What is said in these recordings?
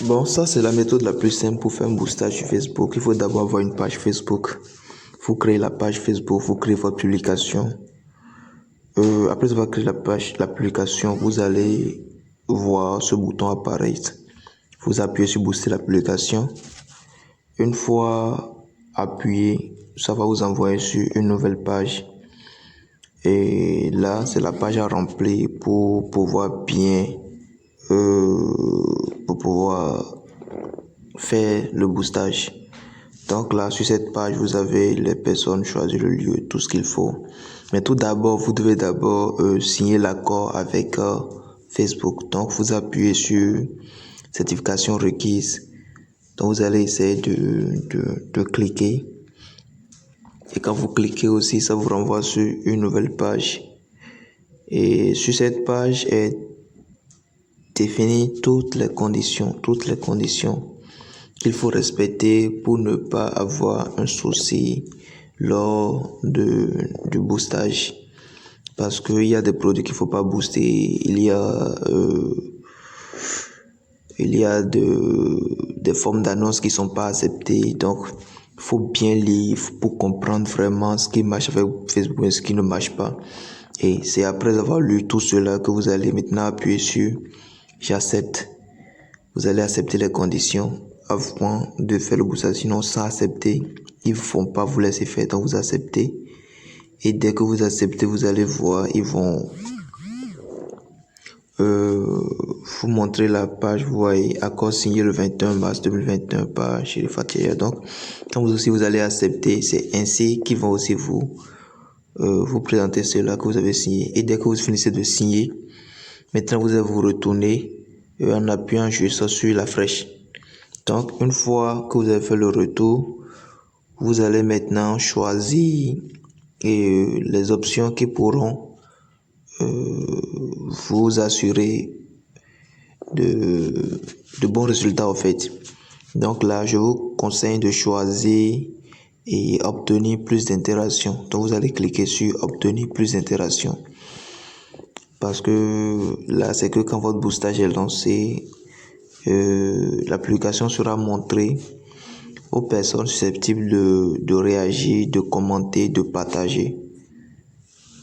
Bon, ça c'est la méthode la plus simple pour faire un boostage sur Facebook. Il faut d'abord avoir une page Facebook. Vous créez la page Facebook, vous créez votre publication. Après avoir créé la publication, vous allez voir ce bouton apparaître. Vous appuyez sur booster la publication. Une fois appuyé, ça va vous envoyer sur une nouvelle page. Et là, c'est la page à remplir pour pouvoir faire le boostage. Donc là, sur cette page, vous avez les personnes, choisir le lieu, tout ce qu'il faut. Mais tout d'abord, vous devez signer l'accord avec Facebook. Donc, vous appuyez sur certification requise. Donc, vous allez essayer de cliquer. Et quand vous cliquez aussi, ça vous renvoie sur une nouvelle page. Et sur cette page est définies toutes les conditions qu'il faut respecter pour ne pas avoir un souci lors du boostage. Parce qu'il y a des produits qu'il ne faut pas booster, il y a des formes d'annonces qui ne sont pas acceptées. Donc, il faut bien lire pour comprendre vraiment ce qui marche avec Facebook et ce qui ne marche pas. Et c'est après avoir lu tout cela que vous allez maintenant appuyer sur j'accepte. Vous allez accepter les conditions avant de faire le boostage. Sinon, sans accepter, ils ne vont pas vous laisser faire. Donc, vous acceptez. Et dès que vous acceptez, vous allez voir, ils vont vous montrer la page. Vous voyez, accord signé le 21 mars 2021 par Chérif Fatia. Donc, quand vous allez accepter, c'est ainsi qu'ils vont aussi vous présenter cela que vous avez signé. Et dès que vous finissez de signer, maintenant vous allez vous retourner en appuyant juste sur la flèche. Donc, une fois que vous avez fait le retour, vous allez maintenant choisir les options qui pourront vous assurer de bons résultats en fait. Donc là, je vous conseille de choisir et obtenir plus d'interactions. Donc vous allez cliquer sur obtenir plus d'interactions. Parce que là, c'est que quand votre boostage est lancé, l'application sera montrée aux personnes susceptibles de réagir, de commenter, de partager.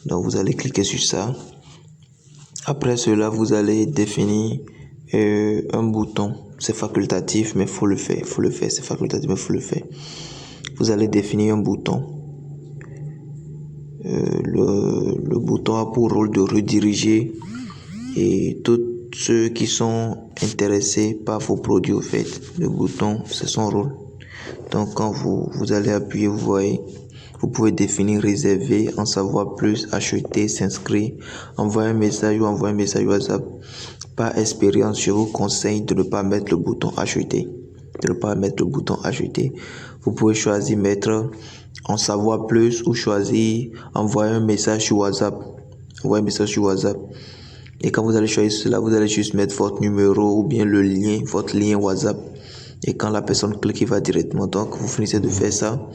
Donc vous allez cliquer sur ça. Après cela, vous allez définir un bouton. C'est facultatif, mais faut le faire. C'est facultatif, mais faut le faire. Vous allez définir un bouton. Le bouton a pour rôle de rediriger et tous ceux qui sont intéressés par vos produits au fait. Le bouton, c'est son rôle. Donc quand vous allez appuyer, vous voyez, vous pouvez définir réserver, en savoir plus, acheter, s'inscrire, envoyer un message ou envoyer un message WhatsApp. Par expérience, je vous conseille de ne pas mettre le bouton acheter. Vous pouvez choisir mettre en savoir plus ou choisir envoyer un message sur WhatsApp. Et quand vous allez choisir cela, vous allez juste mettre votre numéro ou bien votre lien WhatsApp. Et quand la personne clique, il va directement. Donc, vous finissez de faire ça.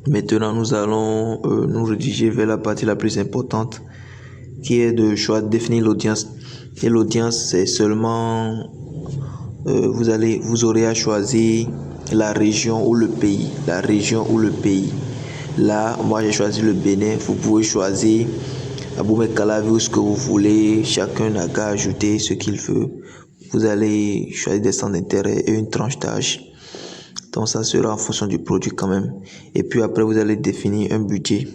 Maintenant, nous allons nous rédiger vers la partie la plus importante qui est de définir l'audience. Et l'audience, c'est seulement, vous aurez à choisir la région ou le pays. Là, moi, j'ai choisi le Bénin. Vous pouvez choisir Abomey-Calavi ou ce que vous voulez. Chacun n'a qu'à ajouter ce qu'il veut. Vous allez choisir des centres d'intérêt et une tranche d'âge. Donc, ça sera en fonction du produit quand même. Et puis après, vous allez définir un budget.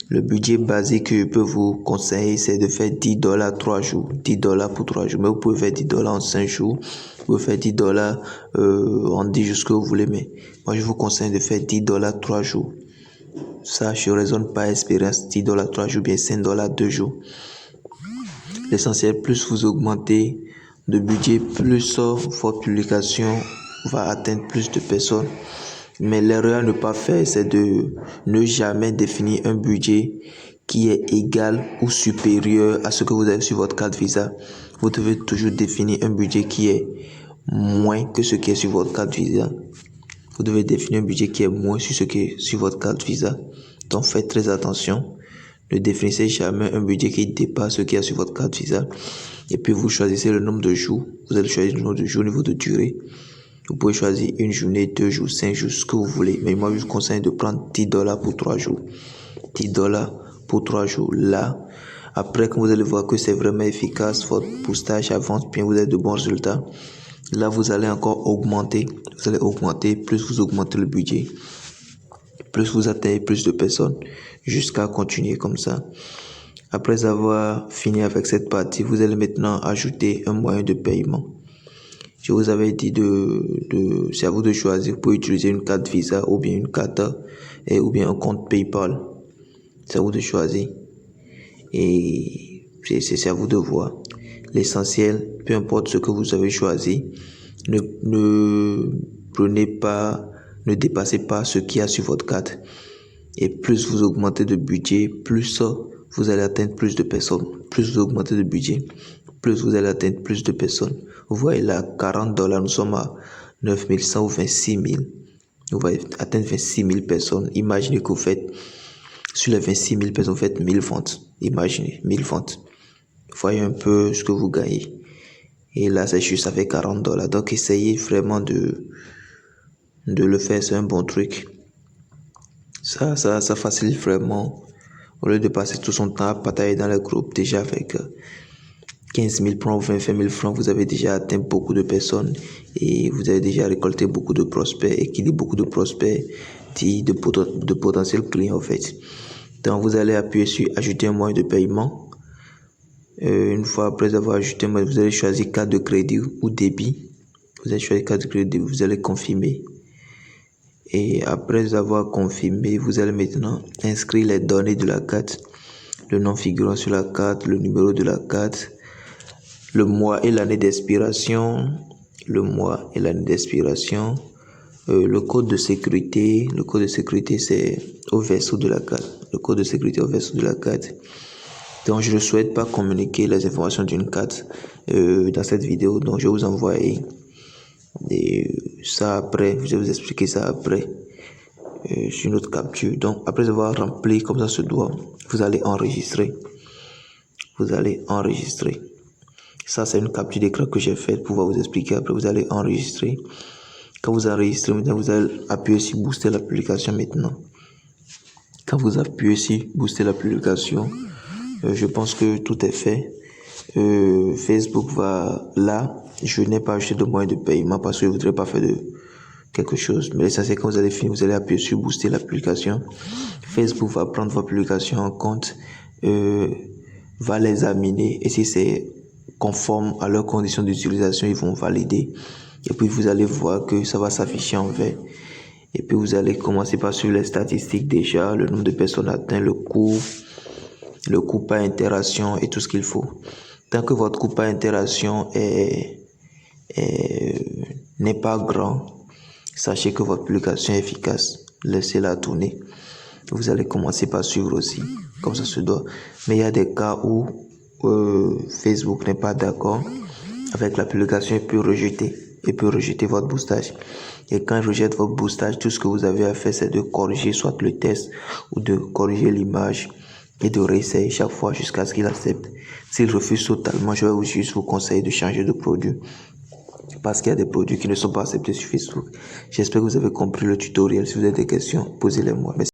Le budget basique que je peux vous conseiller, c'est de faire $10 3 jours. $10 pour 3 jours. Mais vous pouvez faire $10 en 5 jours. Vous pouvez faire $10 en 10 jours, ce que vous voulez. Mais moi, je vous conseille de faire $10 3 jours. Ça, je raisonne par expérience. $10 3 jours, bien $5 2 jours. L'essentiel, plus vous augmentez de budget, plus votre publication va atteindre plus de personnes. Mais l'erreur à ne pas faire, c'est de ne jamais définir un budget qui est égal ou supérieur à ce que vous avez sur votre carte Visa. Vous devez toujours définir un budget qui est moins que ce qui est sur votre carte Visa. Donc faites très attention. Ne définissez jamais un budget qui dépasse ce qu'il y a sur votre carte Visa. Et puis vous choisissez le nombre de jours. Vous allez choisir le nombre de jours au niveau de durée. Vous pouvez choisir une journée, 2 jours, 5 jours, ce que vous voulez. Mais moi, je vous conseille de prendre $10 pour 3 jours. $10 pour 3 jours. Là, après, quand vous allez voir que c'est vraiment efficace, votre boostage avance bien, vous avez de bons résultats. Là, vous allez encore augmenter. Vous allez augmenter, plus vous augmentez le budget, plus vous atteignez plus de personnes, jusqu'à continuer comme ça. Après avoir fini avec cette partie, vous allez maintenant ajouter un moyen de paiement. Je vous avais dit c'est à vous de choisir. Vous pouvez utiliser une carte Visa ou bien une carte ou bien un compte PayPal. C'est à vous de choisir. Et c'est à vous de voir. L'essentiel, peu importe ce que vous avez choisi, ne dépassez pas ce qu'il y a sur votre carte. Et plus vous augmentez de budget, plus vous allez atteindre plus de personnes. Plus vous augmentez de budget, plus vous allez atteindre plus de personnes. Vous voyez là, $40, nous sommes à 9100 ou 26 000. Vous allez atteindre 26 000 personnes. Imaginez que vous faites, sur les 26 000 personnes, vous faites 1000 ventes. Imaginez, 1000 ventes. Voyez un peu ce que vous gagnez. Et là, c'est juste, ça fait $40. Donc, essayez vraiment de le faire. C'est un bon truc. Ça facilite vraiment. Au lieu de passer tout son temps à batailler dans les groupes, déjà avec 15 000 francs ou 20 000 francs, vous avez déjà atteint beaucoup de personnes et vous avez déjà récolté beaucoup de prospects. Et qui dit beaucoup de prospects dit de potentiels clients en fait. Donc, vous allez appuyer sur ajouter un moyen de paiement. Une fois après avoir ajouté, vous allez choisir carte de crédit ou débit. Vous allez choisir carte de crédit, vous allez confirmer. Et après avoir confirmé, vous allez maintenant inscrire les données de la carte, le nom figurant sur la carte, le numéro de la carte, le mois et l'année d'expiration, le code de sécurité. Le code de sécurité, c'est au verso de la carte. Le code de sécurité au verso de la carte. Donc, je ne souhaite pas communiquer les informations d'une carte dans cette vidéo. Donc, je vais vous envoyer ça après. Je vais vous expliquer ça après sur une autre capture. Donc, après avoir rempli comme ça se doit, vous allez enregistrer. Ça, c'est une capture d'écran que j'ai faite pour vous expliquer. Après, vous allez enregistrer. Quand vous enregistrez, maintenant, vous allez appuyer sur booster la publication maintenant. Quand vous appuyez sur booster la publication, je pense que tout est fait. Facebook va là. Je n'ai pas acheté de moyen de paiement parce que je ne voudrais pas faire de quelque chose. Mais ça, c'est quand vous allez finir, vous allez appuyer sur booster la publication. Facebook va prendre votre publication en compte, va l'examiner et si c'est conforme à leurs conditions d'utilisation, ils vont valider. Et puis vous allez voir que ça va s'afficher en vert. Et puis vous allez commencer par suivre les statistiques déjà, le nombre de personnes atteintes, le coût par interaction et tout ce qu'il faut. Tant que votre coût par interaction n'est pas grand, sachez que votre publication est efficace. Laissez-la tourner. Vous allez commencer par suivre aussi, comme ça se doit. Mais il y a des cas où Facebook n'est pas d'accord avec la publication et peut rejeter votre boostage. Et quand il rejette votre boostage, tout ce que vous avez à faire, c'est de corriger soit le test ou de corriger l'image et de réessayer chaque fois jusqu'à ce qu'il accepte. S'il refuse totalement, je vais juste vous conseiller de changer de produit parce qu'il y a des produits qui ne sont pas acceptés sur Facebook. J'espère que vous avez compris le tutoriel. Si vous avez des questions, posez-les moi. Merci.